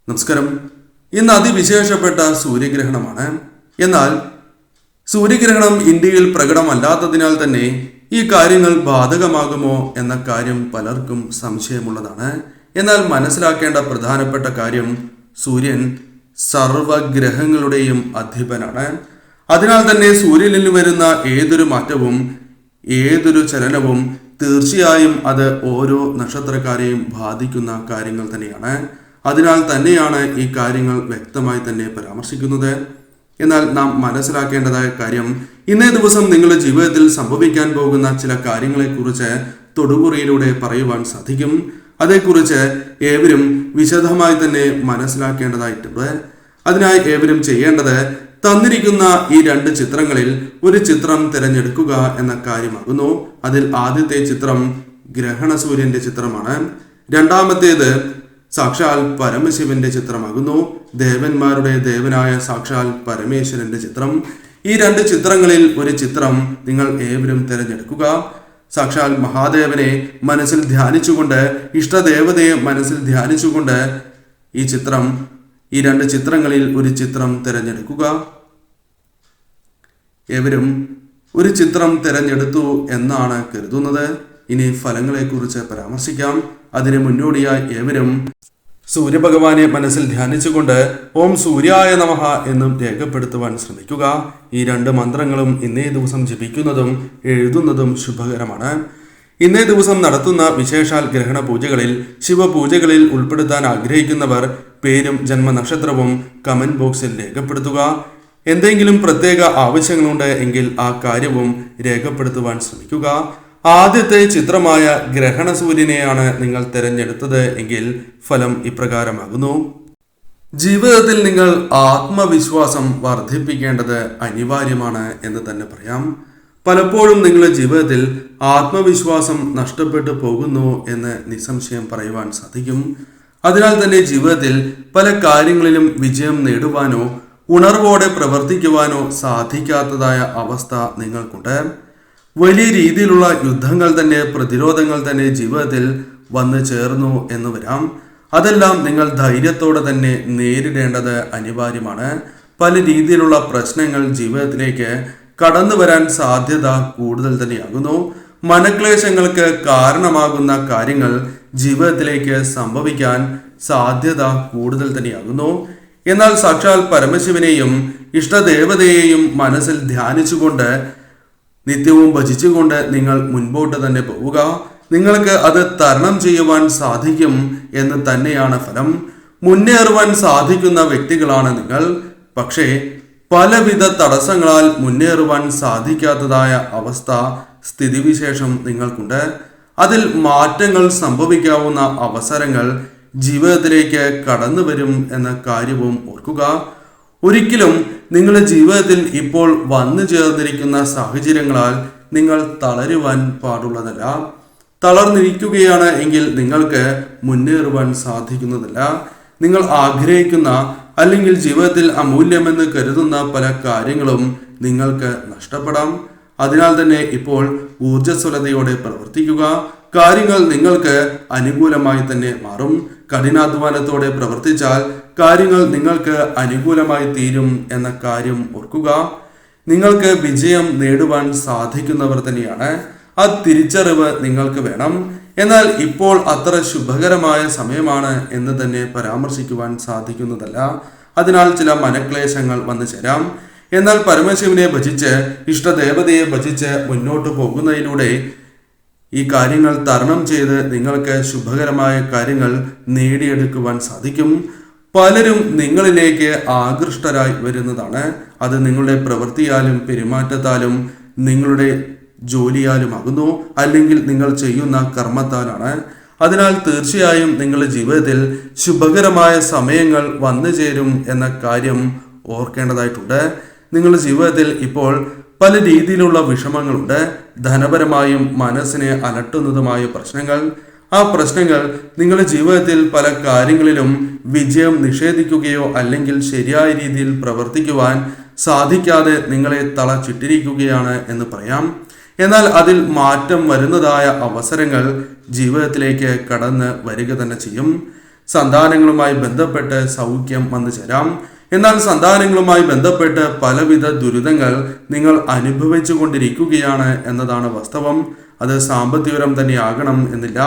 നമസ്കാരം. ഇന്ന് അതിവിശേഷപ്പെട്ട സൂര്യഗ്രഹണമാണ്. എന്നാൽ സൂര്യഗ്രഹണം ഇന്ത്യയിൽ പ്രകടമല്ലാത്തതിനാൽ തന്നെ ഈ കാര്യങ്ങൾ ബാധകമാകുമോ എന്ന കാര്യം പലർക്കും സംശയമുള്ളതാണ്. എന്നാൽ മനസ്സിലാക്കേണ്ട പ്രധാനപ്പെട്ട കാര്യം, സൂര്യൻ സർവഗ്രഹങ്ങളുടെയും അധിപനാണ്. അതിനാൽ തന്നെ സൂര്യനിൽ വരുന്ന ഏതൊരു മാറ്റവും ഏതൊരു ചലനവും തീർച്ചയായും അത് ഓരോ നക്ഷത്രക്കാരെയും ബാധിക്കുന്ന കാര്യങ്ങൾ തന്നെയാണ്. അതിനാൽ തന്നെയാണ് ഈ കാര്യങ്ങൾ വ്യക്തമായി തന്നെ പരാമർശിക്കുന്നത്. എന്നാൽ നാം മനസ്സിലാക്കേണ്ടതായ കാര്യം, ഇന്നേ ദിവസം നിങ്ങളുടെ ജീവിതത്തിൽ സംഭവിക്കാൻ പോകുന്ന ചില കാര്യങ്ങളെക്കുറിച്ച് തൊടുകുറിയിലൂടെ പറയുവാൻ സാധിക്കും. അതേക്കുറിച്ച് ഏവരും വിശദമായി തന്നെ മനസ്സിലാക്കേണ്ടതായിട്ടുണ്ട്. അതിനായി ഏവരും ചെയ്യേണ്ടത്, തന്നിരിക്കുന്ന ഈ രണ്ട് ചിത്രങ്ങളിൽ ഒരു ചിത്രം തിരഞ്ഞെടുക്കുക എന്ന കാര്യമാകുന്നു. അതിൽ ആദ്യത്തെ ചിത്രം ഗ്രഹണ സൂര്യന്റെ ചിത്രമാണ്. രണ്ടാമത്തേത് സാക്ഷാൽ പരമശിവന്റെ ചിത്രമാകുന്നു. ദേവന്മാരുടെ ദേവനായ സാക്ഷാൽ പരമേശ്വരന്റെ ചിത്രം. ഈ രണ്ട് ചിത്രങ്ങളിൽ ഒരു ചിത്രം നിങ്ങൾ ഏവരും തിരഞ്ഞെടുക്കുക. സാക്ഷാൽ മഹാദേവനെ മനസ്സിൽ ധ്യാനിച്ചുകൊണ്ട്, ഇഷ്ടദേവതയെ മനസ്സിൽ ധ്യാനിച്ചുകൊണ്ട് ഈ രണ്ട് ചിത്രങ്ങളിൽ ഒരു ചിത്രം തിരഞ്ഞെടുക്കുക. ഏവരും ഒരു ചിത്രം തിരഞ്ഞെടുത്തു എന്നാണ് കരുതുന്നത്. ഇനി ഫലങ്ങളെക്കുറിച്ച് പരാമർശിക്കാം. അതിന് മുന്നോടിയായി ഏവരും സൂര്യഭഗവാനെ മനസ്സിൽ ധ്യാനിച്ചുകൊണ്ട് ഓം സൂര്യായ നമഃ എന്നും രേഖപ്പെടുത്തുവാൻ ശ്രമിക്കുക. ഈ രണ്ട് മന്ത്രങ്ങളും ഇന്നേ ദിവസം ജപിക്കുന്നതും എഴുതുന്നതും ശുഭകരമാണ്. ഇന്നേ ദിവസം നടത്തുന്ന വിശേഷാൽ ഗ്രഹണ പൂജകളിൽ, ശിവപൂജകളിൽ ഉൾപ്പെടുത്താൻ ആഗ്രഹിക്കുന്നവർ പേരും ജന്മനക്ഷത്രവും കമന്റ് ബോക്സിൽ രേഖപ്പെടുത്തുക. എന്തെങ്കിലും പ്രത്യേക ആവശ്യങ്ങളുണ്ട് എങ്കിൽ ആ കാര്യവും രേഖപ്പെടുത്തുവാൻ ശ്രമിക്കുക. ആദ്യത്തെ ചിത്രമായ ഗ്രഹണ സൂര്യനെയാണ് നിങ്ങൾ തിരഞ്ഞെടുത്തത് എങ്കിൽ ഫലം ഇപ്രകാരമാകുന്നു. ജീവിതത്തിൽ നിങ്ങൾ ആത്മവിശ്വാസം വർദ്ധിപ്പിക്കേണ്ടത് അനിവാര്യമാണ് എന്ന് തന്നെ പറയാം. പലപ്പോഴും നിങ്ങളുടെ ജീവിതത്തിൽ ആത്മവിശ്വാസം നഷ്ടപ്പെട്ടു പോകുന്നു എന്ന് നിസ്സംശയം പറയുവാൻ സാധിക്കും. അതിനാൽ തന്നെ ജീവിതത്തിൽ പല കാര്യങ്ങളിലും വിജയം നേടുവാനോ ഉണർവോടെ പ്രവർത്തിക്കുവാനോ സാധിക്കാത്തതായ അവസ്ഥ നിങ്ങൾക്കുണ്ട്. വലിയ രീതിയിലുള്ള യുദ്ധങ്ങൾ തന്നെ, പ്രതിരോധങ്ങൾ തന്നെ ജീവിതത്തിൽ വന്നു ചേർന്നു എന്ന് വരാം. അതെല്ലാം നിങ്ങൾ ധൈര്യത്തോടെ തന്നെ നേരിടേണ്ടത് അനിവാര്യമാണ്. പല രീതിയിലുള്ള പ്രശ്നങ്ങൾ ജീവിതത്തിലേക്ക് കടന്നു വരാൻ സാധ്യത കൂടുതൽ തന്നെയാകുന്നു. മനക്ലേശങ്ങൾക്ക് കാരണമാകുന്ന കാര്യങ്ങൾ ജീവിതത്തിലേക്ക് സംഭവിക്കാൻ സാധ്യത കൂടുതൽ തന്നെയാകുന്നു. എന്നാൽ സാക്ഷാൽ പരമശിവനെയും ഇഷ്ടദേവതയെയും മനസ്സിൽ ധ്യാനിച്ചുകൊണ്ട് നിത്യവും ഭജിച്ചുകൊണ്ട് നിങ്ങൾ മുൻപോട്ട് തന്നെ പോവുക. നിങ്ങൾക്ക് അത് തരണം ചെയ്യുവാൻ സാധിക്കും എന്ന് തന്നെയാണ് ഫലം. മുന്നേറുവാൻ സാധിക്കുന്ന വ്യക്തികളാണ് നിങ്ങൾ. പക്ഷേ പലവിധ തടസ്സങ്ങളാൽ മുന്നേറുവാൻ സാധിക്കാത്തതായ അവസ്ഥ, സ്ഥിതിവിശേഷം നിങ്ങൾക്കുണ്ട്. അതിൽ മാറ്റങ്ങൾ സംഭവിക്കാവുന്ന അവസരങ്ങൾ ജീവിതത്തിലേക്ക് കടന്നു വരും എന്ന കാര്യവും ഓർക്കുക. ഒരിക്കലും നിങ്ങളുടെ ജീവിതത്തിൽ ഇപ്പോൾ വന്നു ചേർന്നിരിക്കുന്ന സാഹചര്യങ്ങളാൽ നിങ്ങൾ തളരുവാൻ പാടുള്ളതല്ല. തളർന്നിരിക്കുകയാണ് എങ്കിൽ നിങ്ങൾക്ക് മുന്നേറുവാൻ സാധിക്കുന്നതല്ല. നിങ്ങൾ ആഗ്രഹിക്കുന്ന അല്ലെങ്കിൽ ജീവിതത്തിൽ അമൂല്യമെന്ന് കരുതുന്ന പല കാര്യങ്ങളും നിങ്ങൾക്ക് നഷ്ടപ്പെടാം. അതിനാൽ തന്നെ ഇപ്പോൾ ഊർജ്ജസ്വലതയോടെ പ്രവർത്തിക്കുക. കാര്യങ്ങൾ നിങ്ങൾക്ക് അനുകൂലമായി തന്നെ മാറും. കഠിനാധ്വാനത്തോടെ പ്രവർത്തിച്ചാൽ കാര്യങ്ങൾ നിങ്ങൾക്ക് അനുകൂലമായി തീരും എന്ന കാര്യം ഓർക്കുക. നിങ്ങൾക്ക് വിജയം നേടുവാൻ സാധിക്കുന്നവർ തന്നെയാണ്. ആ തിരിച്ചറിവ് നിങ്ങൾക്ക് വേണം. എന്നാൽ ഇപ്പോൾ അത്ര ശുഭകരമായ സമയമാണ് എന്ന് തന്നെ പരാമർശിക്കുവാൻ സാധിക്കുന്നതല്ല. അതിനാൽ ചില മനക്ലേശങ്ങൾ വന്നു ചേരാം. എന്നാൽ പരമശിവനെ ഭജിച്ച്, ഇഷ്ടദേവതയെ ഭജിച്ച് മുന്നോട്ട് പോകുന്നതിലൂടെ ഈ കാര്യങ്ങൾ തരണം ചെയ്ത് നിങ്ങൾക്ക് ശുഭകരമായ കാര്യങ്ങൾ നേടിയെടുക്കുവാൻ സാധിക്കും. പലരും നിങ്ങളിലേക്ക് ആകൃഷ്ടരായി വരുന്നതാണ്. അത് നിങ്ങളുടെ പ്രവൃത്തിയാലും പെരുമാറ്റത്താലും നിങ്ങളുടെ ജോലിയാലുമാകുന്നു, അല്ലെങ്കിൽ നിങ്ങൾ ചെയ്യുന്ന കർമ്മത്താലാണ്. അതിനാൽ തീർച്ചയായും നിങ്ങളുടെ ജീവിതത്തിൽ ശുഭകരമായ സമയങ്ങൾ വന്നു ചേരും എന്ന കാര്യം ഓർക്കേണ്ടതായിട്ടുണ്ട്. നിങ്ങളുടെ ജീവിതത്തിൽ ഇപ്പോൾ പല രീതിയിലുള്ള വിഷമങ്ങളുണ്ട്. ധനപരമായും മനസ്സിനെ അലട്ടുന്നതുമായ പ്രശ്നങ്ങൾ. ആ പ്രശ്നങ്ങൾ നിങ്ങളുടെ ജീവിതത്തിൽ പല കാര്യങ്ങളിലും വിജയം നിഷേധിക്കുകയോ അല്ലെങ്കിൽ ശരിയായ രീതിയിൽ പ്രവർത്തിക്കുവാൻ സാധിക്കാതെ നിങ്ങളെ തളച്ചിട്ടിരിക്കുകയാണ് എന്ന് പറയാം. എന്നാൽ അതിൽ മാറ്റം വരുന്നതായ അവസരങ്ങൾ ജീവിതത്തിലേക്ക് കടന്ന് വരിക തന്നെ ചെയ്യും. സന്താനങ്ങളുമായി ബന്ധപ്പെട്ട് സൗഖ്യം വന്നു ചേരാം. എന്നാൽ സന്താനങ്ങളുമായി ബന്ധപ്പെട്ട് പലവിധ ദുരിതങ്ങൾ നിങ്ങൾ അനുഭവിച്ചു കൊണ്ടിരിക്കുകയാണ് എന്നതാണ് വാസ്തവം. അത് സാമ്പത്തികപരം തന്നെ ആകണം എന്നില്ല,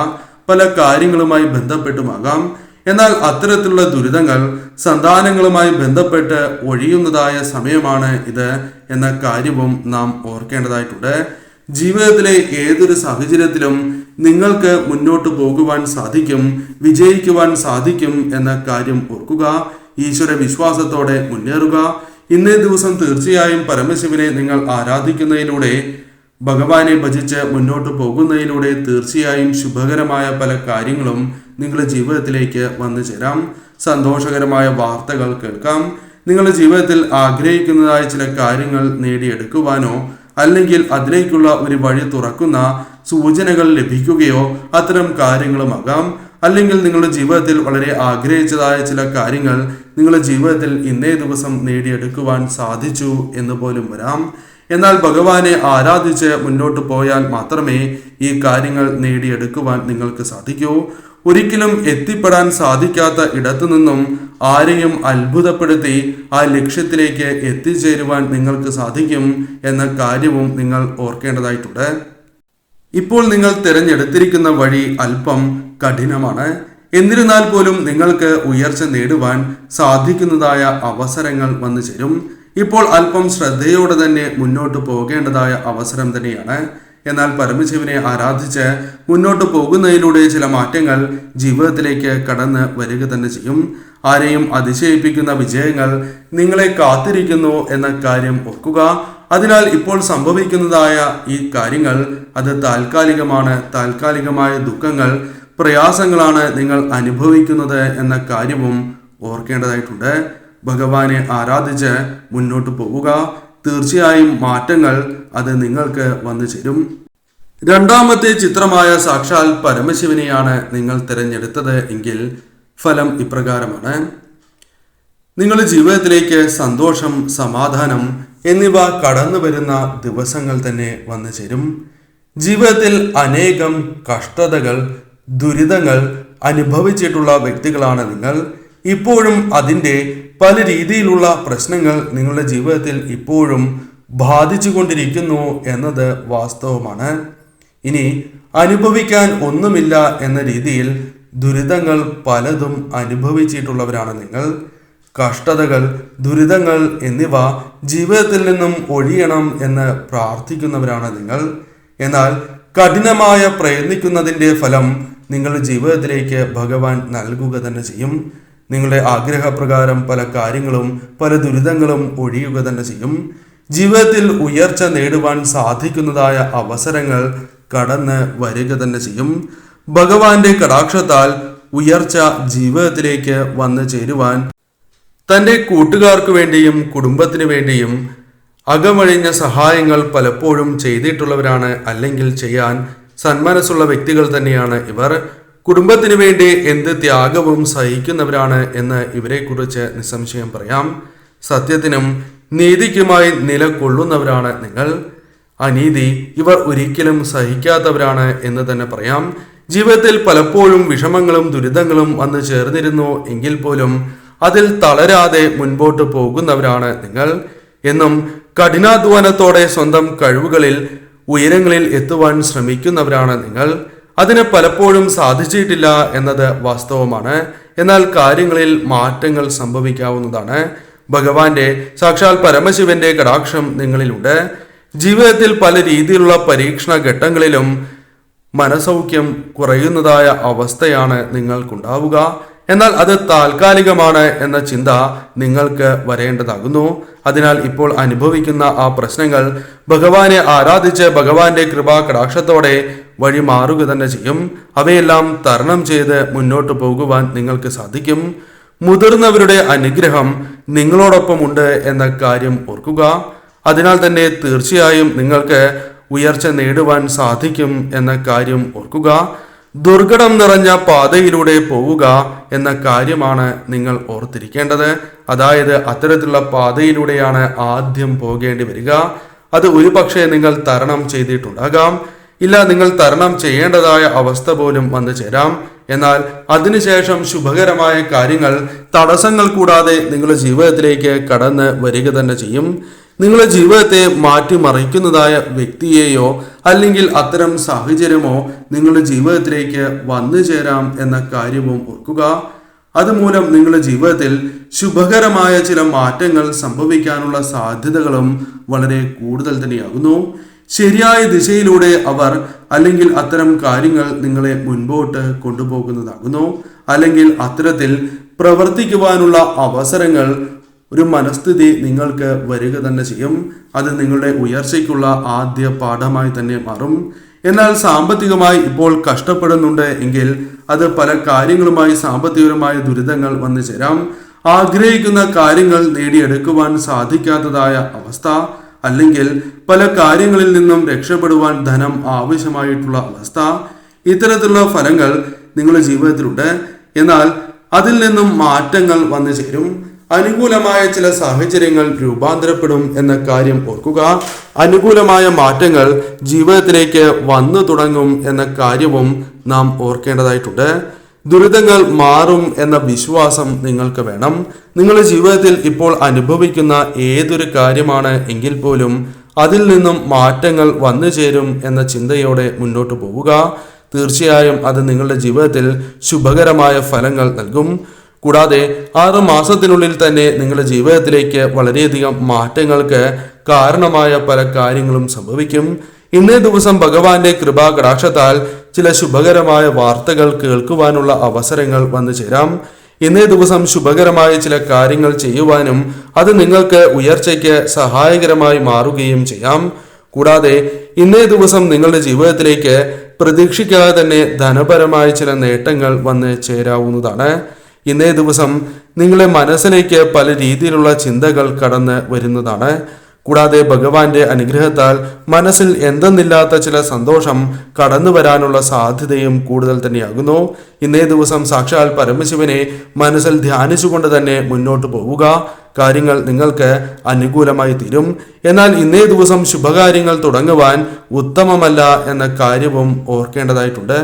പല കാര്യങ്ങളുമായി ബന്ധപ്പെട്ടുമാകാം. എന്നാൽ അത്തരത്തിലുള്ള ദുരിതങ്ങൾ സന്താനങ്ങളുമായി ബന്ധപ്പെട്ട് ഒഴിയുന്നതായ സമയമാണ് ഇത് എന്ന കാര്യവും നാം ഓർക്കേണ്ടതായിട്ടുണ്ട്. ജീവിതത്തിലെ ഏതൊരു സാഹചര്യത്തിലും നിങ്ങൾക്ക് മുന്നോട്ട് പോകുവാൻ സാധിക്കും, വിജയിക്കുവാൻ സാധിക്കും എന്ന കാര്യം ഓർക്കുക. ഈശ്വര വിശ്വാസത്തോടെ മുന്നേറുക. ഇന്നേ ദിവസം തീർച്ചയായും പരമശിവനെ നിങ്ങൾ ആരാധിക്കുന്നതിലൂടെ, ഭഗവാനെ ഭജിച്ച് മുന്നോട്ട് പോകുന്നതിലൂടെ തീർച്ചയായും ശുഭകരമായ പല കാര്യങ്ങളും നിങ്ങളുടെ ജീവിതത്തിലേക്ക് വന്നു ചേരാം. സന്തോഷകരമായ വാർത്തകൾ കേൾക്കാം. നിങ്ങളുടെ ജീവിതത്തിൽ ആഗ്രഹിക്കുന്നതായ ചില കാര്യങ്ങൾ നേടിയെടുക്കുവാനോ അല്ലെങ്കിൽ അതിലേക്കുള്ള ഒരു വഴി തുറക്കുന്ന സൂചനകൾ ലഭിക്കുകയോ അത്തരം കാര്യങ്ങളുമാകാം. അല്ലെങ്കിൽ നിങ്ങളുടെ ജീവിതത്തിൽ വളരെ ആഗ്രഹിച്ചതായ ചില കാര്യങ്ങൾ നിങ്ങളുടെ ജീവിതത്തിൽ ഇന്നേ ദിവസം നേടിയെടുക്കുവാൻ സാധിച്ചു എന്ന് പോലും വരാം. എന്നാൽ ഭഗവാനെ ആരാധിച്ച് മുന്നോട്ട് പോയാൽ മാത്രമേ ഈ കാര്യങ്ങൾ നേടിയെടുക്കുവാൻ നിങ്ങൾക്ക് സാധിക്കൂ. ഒരിക്കലും എത്തിപ്പെടാൻ സാധിക്കാത്ത ഇടത്തു നിന്നും ആരെയും അത്ഭുതപ്പെടുത്തി ആ ലക്ഷ്യത്തിലേക്ക് എത്തിച്ചേരുവാൻ നിങ്ങൾക്ക് സാധിക്കും എന്ന കാര്യവും നിങ്ങൾ ഓർക്കേണ്ടതായിട്ടുണ്ട്. ഇപ്പോൾ നിങ്ങൾ തിരഞ്ഞെടുത്തിരിക്കുന്ന വഴി അല്പം കഠിനമാണ്. എന്നിരുന്നാൽ പോലും നിങ്ങൾക്ക് ഉയർച്ച നേടുവാൻ സാധിക്കുന്നതായ അവസരങ്ങൾ വന്നു ചേരും. ഇപ്പോൾ അല്പം ശ്രദ്ധയോടെ തന്നെ മുന്നോട്ട് പോകേണ്ടതായ അവസരം തന്നെയാണ്. എന്നാൽ പരമശിവനെ ആരാധിച്ച് മുന്നോട്ട് പോകുന്നതിലൂടെ ചില മാറ്റങ്ങൾ ജീവിതത്തിലേക്ക് കടന്ന് വരിക തന്നെ ചെയ്യും. ആരെയും അതിശയിപ്പിക്കുന്ന വിജയങ്ങൾ നിങ്ങളെ കാത്തിരിക്കുന്നു എന്ന കാര്യം ഓർക്കുക. അതിനാൽ ഇപ്പോൾ സംഭവിക്കുന്നതായ ഈ കാര്യങ്ങൾ അത് താൽക്കാലികമാണ്. താൽക്കാലികമായ ദുഃഖങ്ങൾ, പ്രയാസങ്ങളാണ് നിങ്ങൾ അനുഭവിക്കുന്നത് എന്ന കാര്യവും ഓർക്കേണ്ടതായിട്ടുണ്ട്. ഭഗവാനെ ആരാധിച്ച് മുന്നോട്ട് പോവുക. തീർച്ചയായും മാറ്റങ്ങൾ അത് നിങ്ങൾക്ക് വന്നു ചേരും. രണ്ടാമത്തെ ചിത്രമായ സാക്ഷാൽ പരമശിവനെയാണ് നിങ്ങൾ തിരഞ്ഞെടുത്തത് എങ്കിൽ ഫലം ഇപ്രകാരമാണ്. നിങ്ങളുടെ ജീവിതത്തിലേക്ക് സന്തോഷം, സമാധാനം എന്നിവ കടന്നു വരുന്ന ദിവസങ്ങൾ തന്നെ വന്നു ചേരും. ജീവിതത്തിൽ അനേകം കഷ്ടതകൾ, ദുരിതങ്ങൾ അനുഭവിച്ചിട്ടുള്ള വ്യക്തികളാണ് നിങ്ങൾ. ഇപ്പോഴും അതിൻ്റെ പല രീതിയിലുള്ള പ്രശ്നങ്ങൾ നിങ്ങളുടെ ജീവിതത്തിൽ ഇപ്പോഴും ബാധിച്ചു കൊണ്ടിരിക്കുന്നു എന്നത് വാസ്തവമാണ്. ഇനി അനുഭവിക്കാൻ ഒന്നുമില്ല എന്ന രീതിയിൽ ദുരിതങ്ങൾ പലതും അനുഭവിച്ചിട്ടുള്ളവരാണ് നിങ്ങൾ. കഷ്ടതകൾ, ദുരിതങ്ങൾ എന്നിവ ജീവിതത്തിൽ നിന്നും ഒഴിയണം എന്ന് പ്രാർത്ഥിക്കുന്നവരാണ് നിങ്ങൾ. എന്നാൽ കഠിനമായ പ്രയത്നിക്കുന്നതിൻ്റെ ഫലം നിങ്ങളുടെ ജീവിതത്തിലേക്ക് ഭഗവാൻ നൽകുക തന്നെ ചെയ്യും. നിങ്ങളുടെ ആഗ്രഹപ്രകാരം പല കാര്യങ്ങളും, പല ദുരിതങ്ങളും ഒഴിയുക തന്നെ ചെയ്യും. ജീവിതത്തിൽ ഉയർച്ച നേടുവാൻ സാധിക്കുന്നതായ അവസരങ്ങൾ കടന്ന് വരിക തന്നെ ചെയ്യും. ഭഗവാന്റെ കടാക്ഷത്താൽ ഉയർച്ച ജീവിതത്തിലേക്ക് വന്നു ചേരുവാൻ തൻ്റെ കൂട്ടുകാർക്ക് വേണ്ടിയും കുടുംബത്തിന് വേണ്ടിയും അകമഴിഞ്ഞ സഹായങ്ങൾ പലപ്പോഴും ചെയ്തിട്ടുള്ളവരാണ്, അല്ലെങ്കിൽ ചെയ്യാൻ സന്മനസ്സുള്ള വ്യക്തികൾ തന്നെയാണ് ഇവർ. കുടുംബത്തിന് വേണ്ടി എന്ത് ത്യാഗവും സഹിക്കുന്നവരാണ് എന്ന് ഇവരെക്കുറിച്ച് നിസ്സംശയം പറയാം. സത്യത്തിനും നീതിക്കുമായി നിലകൊള്ളുന്നവരാണ് നിങ്ങൾ. അനീതി ഇവർ ഒരിക്കലും സഹിക്കാത്തവരാണ് എന്ന് തന്നെ പറയാം. ജീവിതത്തിൽ പലപ്പോഴും വിഷമങ്ങളും ദുരിതങ്ങളും വന്നു ചേർന്നിരുന്നു എങ്കിൽ പോലും അതിൽ തളരാതെ മുൻപോട്ട് പോകുന്നവരാണ് നിങ്ങൾ. എന്നും കഠിനാധ്വാനത്തോടെ സ്വന്തം കഴിവുകളിൽ ഉയരങ്ങളിൽ എത്തുവാൻ ശ്രമിക്കുന്നവരാണ് നിങ്ങൾ. അതിന് പലപ്പോഴും സാധിച്ചിട്ടില്ല എന്നത് വാസ്തവമാണ്. എന്നാൽ കാര്യങ്ങളിൽ മാറ്റങ്ങൾ സംഭവിക്കാവുന്നതാണ്. ഭഗവാന്റെ, സാക്ഷാൽ പരമശിവന്റെ കടാക്ഷം നിങ്ങളിലുണ്ട്. ജീവിതത്തിൽ പല രീതിയിലുള്ള പരീക്ഷണ ഘട്ടങ്ങളിലും മനസൗഖ്യം കുറയുന്നതായ അവസ്ഥയാണ് നിങ്ങൾക്കുണ്ടാവുക. എന്നാൽ അത് താൽക്കാലികമാണ് എന്ന ചിന്ത നിങ്ങൾക്ക് വരേണ്ടതാകുന്നു. അതിനാൽ ഇപ്പോൾ അനുഭവിക്കുന്ന ആ പ്രശ്നങ്ങൾ ഭഗവാനെ ആരാധിച്ച് ഭഗവാന്റെ കൃപാ കടാക്ഷത്തോടെ വഴി മാറുക തന്നെ ചെയ്യും. അവയെല്ലാം തരണം ചെയ്ത് മുന്നോട്ട് പോകുവാൻ നിങ്ങൾക്ക് സാധിക്കും. മുതിർന്നവരുടെ അനുഗ്രഹം നിങ്ങളോടൊപ്പമുണ്ട് എന്ന കാര്യം ഓർക്കുക. അതിനാൽ തന്നെ തീർച്ചയായും നിങ്ങൾക്ക് ഉയർച്ച നേടുവാൻ സാധിക്കും എന്ന കാര്യം ഓർക്കുക. ദുർഘടം നിറഞ്ഞ പാതയിലൂടെ പോവുക എന്ന കാര്യമാണ് നിങ്ങൾ ഓർത്തിരിക്കേണ്ടത്. അതായത് അത്തരത്തിലുള്ള പാതയിലൂടെയാണ് ആദ്യം പോകേണ്ടി വരിക. അത് ഒരുപക്ഷെ നിങ്ങൾ തരണം ചെയ്തിട്ടുണ്ടാകാം. ഇല്ല, നിങ്ങൾ തരണം ചെയ്യേണ്ടതായ അവസ്ഥ പോലും വന്നു ചേരാം. എന്നാൽ അതിനുശേഷം ശുഭകരമായ കാര്യങ്ങൾ തടസ്സങ്ങൾ കൂടാതെ നിങ്ങളുടെ ജീവിതത്തിലേക്ക് കടന്ന് വരിക തന്നെ ചെയ്യും. നിങ്ങളുടെ ജീവിതത്തെ മാറ്റിമറിക്കുന്നതായ വ്യക്തിയെയോ അല്ലെങ്കിൽ അത്തരം സാഹചര്യമോ നിങ്ങളുടെ ജീവിതത്തിലേക്ക് വന്നു ചേരാം എന്ന കാര്യവും ഓർക്കുക. അതുമൂലം നിങ്ങളുടെ ജീവിതത്തിൽ ശുഭകരമായ ചില മാറ്റങ്ങൾ സംഭവിക്കാനുള്ള സാധ്യതകളും വളരെ കൂടുതൽ തന്നെയാകുന്നു. ശരിയായ ദിശയിലൂടെ അവർ അല്ലെങ്കിൽ അത്തരം കാര്യങ്ങൾ നിങ്ങളെ മുൻപോട്ട് കൊണ്ടുപോകുന്നതാകുന്നു. അല്ലെങ്കിൽ അത്തരത്തിൽ പ്രവർത്തിക്കുവാനുള്ള അവസരങ്ങൾ, ഒരു മനസ്ഥിതി നിങ്ങൾക്ക് വരിക തന്നെ ചെയ്യും. അത് നിങ്ങളുടെ ഉയർച്ചയ്ക്കുള്ള ആദ്യ പാഠമായി തന്നെ മാറും. എന്നാൽ സാമ്പത്തികമായി ഇപ്പോൾ കഷ്ടപ്പെടുന്നുണ്ട് എങ്കിൽ അത് പല കാര്യങ്ങളുമായി സാമ്പത്തികപരമായ ദുരിതങ്ങൾ വന്നു ചേരാം. ആഗ്രഹിക്കുന്ന കാര്യങ്ങൾ നേടിയെടുക്കുവാൻ സാധിക്കാത്തതായ അവസ്ഥ, അല്ലെങ്കിൽ പല കാര്യങ്ങളിൽ നിന്നും രക്ഷപ്പെടുവാൻ ധനം ആവശ്യമായിട്ടുള്ള അവസ്ഥ, ഇത്തരത്തിലുള്ള ഫലങ്ങൾ നിങ്ങളുടെ ജീവിതത്തിലുണ്ട്. എന്നാൽ അതിൽ നിന്നും മാറ്റങ്ങൾ വന്നു ചേരും. അനുകൂലമായ ചില സാഹചര്യങ്ങൾ രൂപാന്തരപ്പെടും എന്ന കാര്യം ഓർക്കുക. അനുകൂലമായ മാറ്റങ്ങൾ ജീവിതത്തിലേക്ക് വന്നു തുടങ്ങും എന്ന കാര്യവും നാം ഓർക്കേണ്ടതായിട്ടുണ്ട്. ദുരിതങ്ങൾ മാറും എന്ന വിശ്വാസം നിങ്ങൾക്ക് വേണം. നിങ്ങളുടെ ജീവിതത്തിൽ ഇപ്പോൾ അനുഭവിക്കുന്ന ഏതൊരു കാര്യമാണ് എങ്കിൽ പോലും അതിൽ നിന്നും മാറ്റങ്ങൾ വന്നു ചേരും എന്ന ചിന്തയോടെ മുന്നോട്ട് പോവുക. തീർച്ചയായും അത് നിങ്ങളുടെ ജീവിതത്തിൽ ശുഭകരമായ ഫലങ്ങൾ നൽകും. കൂടാതെ 6 മാസത്തിനുള്ളിൽ തന്നെ നിങ്ങളുടെ ജീവിതത്തിലേക്ക് വളരെയധികം മാറ്റങ്ങൾക്ക് കാരണമായ പല കാര്യങ്ങളും സംഭവിക്കും. ഇന്നേ ദിവസം ഭഗവാന്റെ കൃപാകടാക്ഷത്താൽ ചില ശുഭകരമായ വാർത്തകൾ കേൾക്കുവാനുള്ള അവസരങ്ങൾ വന്നു ചേരാം. ഇന്നേ ദിവസം ശുഭകരമായ ചില കാര്യങ്ങൾ ചെയ്യുവാനും അത് നിങ്ങൾക്ക് ഉയർച്ചയ്ക്ക് സഹായകരമായി മാറുകയും ചെയ്യാം. കൂടാതെ ഇന്നേ ദിവസം നിങ്ങളുടെ ജീവിതത്തിലേക്ക് പ്രതീക്ഷിക്കാതെ തന്നെ ധനപരമായ ചില നേട്ടങ്ങൾ വന്ന് ചേരാവുന്നതാണ്. ഇന്നേ ദിവസം നിങ്ങളുടെ മനസ്സിലേക്ക് പല രീതിയിലുള്ള ചിന്തകൾ കടന്ന് വരുന്നതാണ്. കൂടാതെ ഭഗവാന്റെ അനുഗ്രഹത്താൽ മനസ്സിൽ എന്തെന്നില്ലാത്ത ചില സന്തോഷം കടന്നു വരാനുള്ള സാധ്യതയും കൂടുതൽ തന്നെയാകുന്നു. ഇന്നേ ദിവസം സാക്ഷാൽ പരമശിവനെ മനസ്സിൽ ധ്യാനിച്ചുകൊണ്ട് തന്നെ മുന്നോട്ട് പോവുക. കാര്യങ്ങൾ നിങ്ങൾക്ക് അനുകൂലമായി തീരും. എന്നാൽ ഇന്നേ ദിവസം ശുഭകാര്യങ്ങൾ തുടങ്ങുവാൻ ഉത്തമമല്ല എന്ന കാര്യവും ഓർക്കേണ്ടതായിട്ടുണ്ട്.